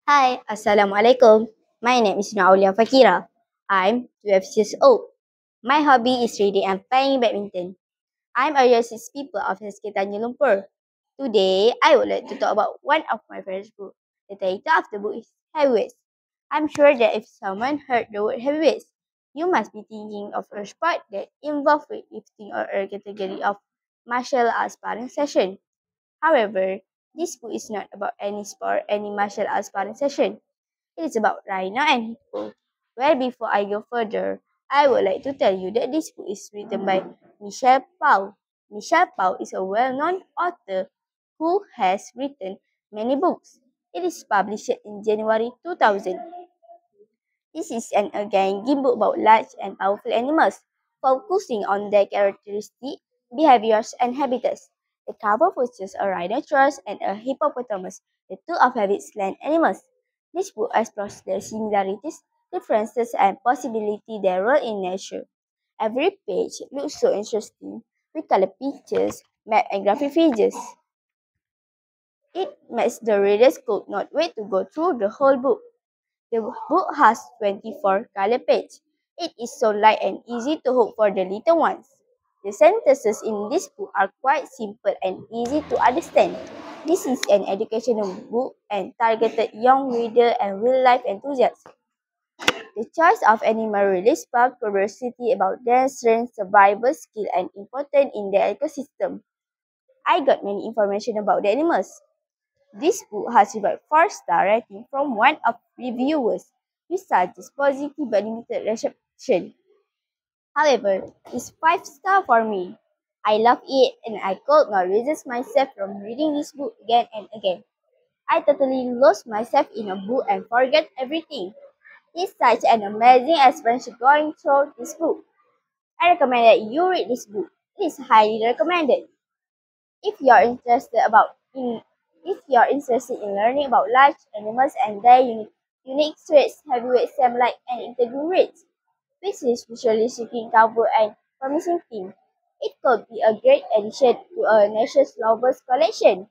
Hi, Assalamualaikum. My name is Naulia Fakira. I'm 12 years old. My hobby is reading and playing badminton. I'm a year 6 people of SK Tanjung Lumpur. Today, I would like to talk about one of my favorite books. The title of the book is Heavyweights. I'm sure that if someone heard the word heavyweights, you must be thinking of a sport that involves weightlifting or a category of martial arts sparring session. However, this book is not about any sport, any martial arts sparring session. It is about Rhino and Hippo. Well, before I go further, I would like to tell you that this book is written by Michelle Pau. Michelle Pau is a well-known author who has written many books. It is published in January 2000. This is an engaging book about large and powerful animals, focusing on their characteristics, behaviors, and habitats. The cover features a rhinoceros and a hippopotamus, the two of habits land animals. This book explores the similarities, differences, and possibilities there are in nature. Every page looks so interesting with color pictures, map, and graphic figures. It makes the readers could not wait to go through the whole book. The book has 24 color pages. It is so light and easy to hold for the little ones. The sentences in this book are quite simple and easy to understand. This is an educational book and targeted young reader and real-life enthusiasts. The choice of animal really sparked curiosity about their strength, survival skill, and importance in the ecosystem. I got many information about the animals. This book has received 4-star rating from one of reviewers, which suggests positive but limited reception. However, it's 5-star for me. I love it and I could not resist myself from reading this book again and again. I totally lost myself in a book and forget everything. It's such an amazing experience going through this book. I recommend that you read this book. It is highly recommended. If you're interested if you're interested in learning about large animals and their unique traits, heavyweight Sam like an interview rates, which is visually seeking cover and promising theme. It could be a great addition to a Nature's Lovers collection.